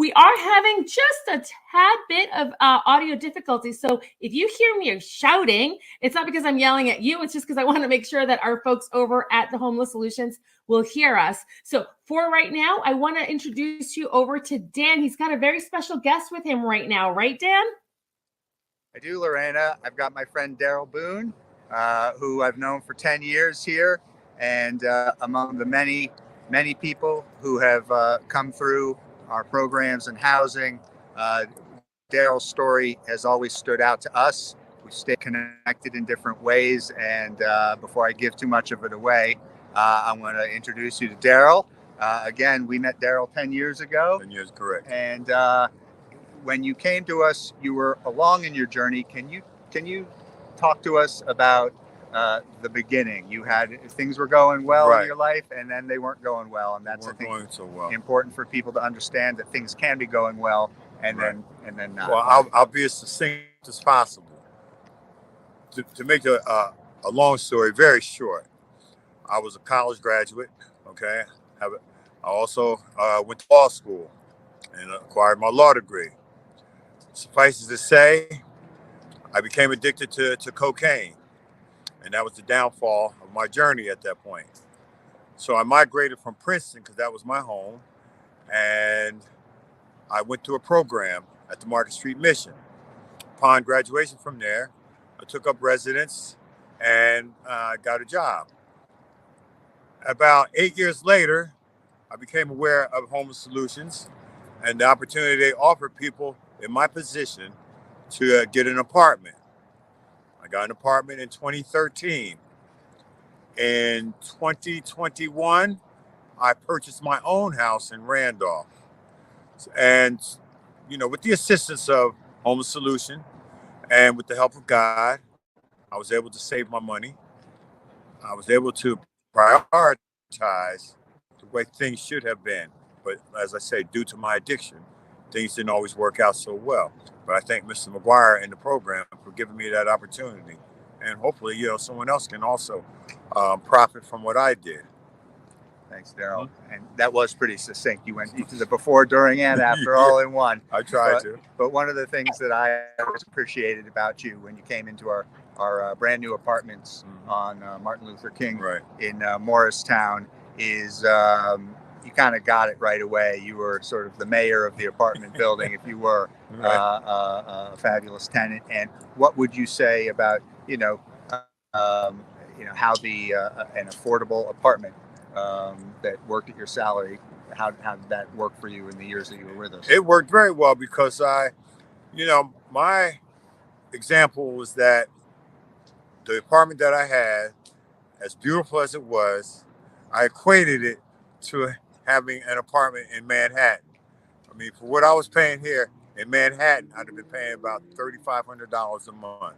We are having just a tad bit of audio difficulty. So if you hear me shouting, it's not because I'm yelling at you. It's just because I want to make sure that our folks over at the Homeless Solutions will hear us. So for right now, I want to introduce you over to Dan. He's got a very special guest with him right now. Right, Dan? I do, Lorena. I've got my friend Daryl Boone, who I've known for 10 years here. And among the many people who have come through our programs and housing, Daryl's story has always stood out to us. We stay connected in different ways. And before I give too much of it away, I'm going to introduce you to Daryl. Again, we met Daryl 10 years ago. 10 years, correct. And when you came to us, you were along in your journey. Can you talk to us about the beginning? You had things were going well in your life, and then they weren't going well, and that's important for people to understand that things can be going well, and then not. Well, I'll be as succinct as possible. To make a long story very short, I was a college graduate. Okay, I also went to law school and acquired my law degree. Suffice it to say, I became addicted to cocaine, and that was the downfall of my journey at that point. So I migrated from Princeton, because that was my home, and I went to a program at the Market Street Mission. Upon graduation from there, I took up residence and got a job. About 8 years later, I became aware of Homeless Solutions and the opportunity they offered people in my position to get an apartment. I got an apartment in 2013. In 2021, I purchased my own house in Randolph. And, with the assistance of Homeless Solution and with the help of God, I was able to save my money. I was able to prioritize the way things should have been. But as I say, due to my addiction, things didn't always work out so well. But I thank Mr. McGuire and the program for giving me that opportunity. And hopefully, someone else can also profit from what I did. Thanks, Daryl. And that was pretty succinct. You went into the before, during, and after all in one. I tried to. But one of the things that I always appreciated about you when you came into our brand new apartments on Martin Luther King in Morristown is you kind of got it right away. You were sort of the mayor of the apartment building, if you were a fabulous tenant. And what would you say about how an affordable apartment that worked at your salary, how did that work for you in the years that you were with us? It worked very well because my example was that the apartment that I had, as beautiful as it was, I equated it to having an apartment in Manhattan. I mean, for what I was paying here in Manhattan, I'd have been paying about $3,500 a month.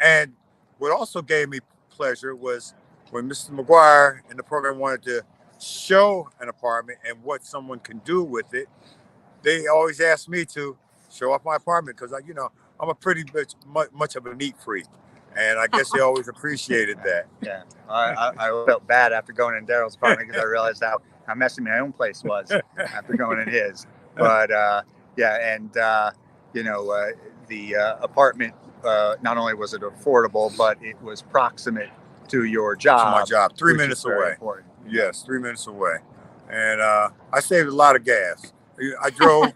And what also gave me pleasure was when Mr. McGuire and the program wanted to show an apartment and what someone can do with it, they always asked me to show off my apartment because I'm a pretty much of a neat freak. And I guess they always appreciated that. Yeah, I felt bad after going in Daryl's apartment because I realized how messy my own place was after going in his. But the apartment, not only was it affordable, but it was proximate to your job. To my job, 3 minutes away. Important. Yes, 3 minutes away. And I saved a lot of gas. I drove,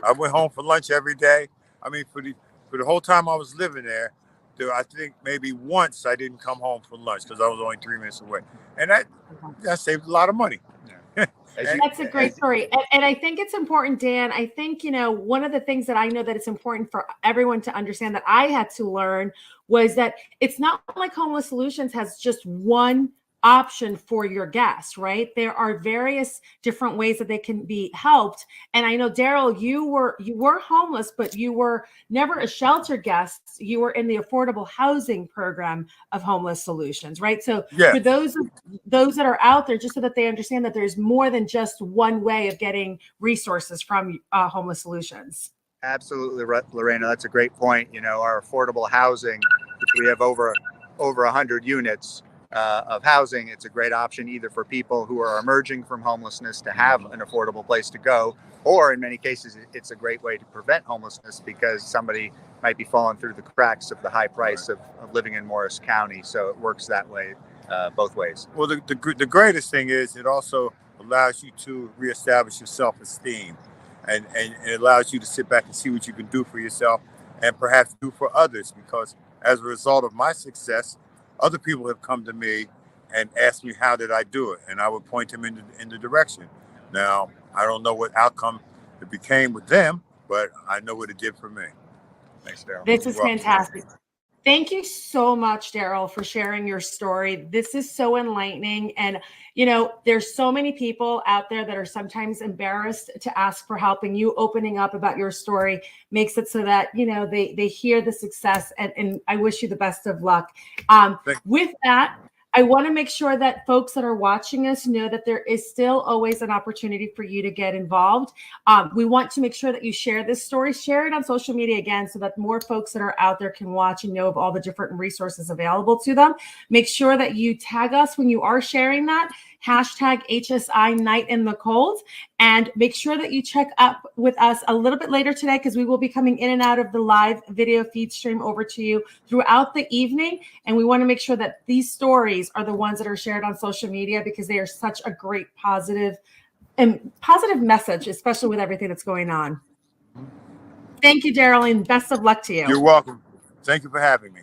I went home for lunch every day. I mean, for the whole time I was living there, I think maybe once I didn't come home for lunch because I was only 3 minutes away. And that saved a lot of money. Yeah. That's a great story. And I think it's important, Dan. I think, one of the things that I know that it's important for everyone to understand that I had to learn was that it's not like Homeless Solutions has just one option for your guests, right? There are various different ways that they can be helped. And I know, Daryl, you were homeless, but you were never a shelter guest. You were in the affordable housing program of Homeless Solutions, right? So for those that are out there, just so that they understand that there's more than just one way of getting resources from Homeless Solutions. Absolutely, Lorena. That's a great point. Our affordable housing, which we have over 100 units, of housing, it's a great option either for people who are emerging from homelessness to have an affordable place to go, or in many cases, it's a great way to prevent homelessness because somebody might be falling through the cracks of the high price of living in Morris County. So it works that way, both ways. Well, the greatest thing is it also allows you to reestablish your self-esteem, and it allows you to sit back and see what you can do for yourself and perhaps do for others, because as a result of my success, other people have come to me and asked me how did I do it, and I would point them in the direction. Now, I don't know what outcome it became with them, but I know what it did for me. Thanks, Daryl. This is fantastic. Thank you so much, Daryl, for sharing your story. This is so enlightening. And, you know, there's so many people out there that are sometimes embarrassed to ask for help, and you opening up about your story makes it so that, you know, they hear the success, and I wish you the best of luck. With that, I want to make sure that folks that are watching us know that there is still always an opportunity for you to get involved. We want to make sure that you share this story, share it on social media again, so that more folks that are out there can watch and know of all the different resources available to them. Make sure that you tag us when you are sharing that, hashtag HSI Night in the Cold, and make sure that you check up with us a little bit later today, because we will be coming in and out of the live video feed stream over to you throughout the evening. And we want to make sure that these stories are the ones that are shared on social media, because they are such a great positive message, especially with everything that's going on. Thank you, Daryl, and best of luck to you. You're welcome. Thank you for having me.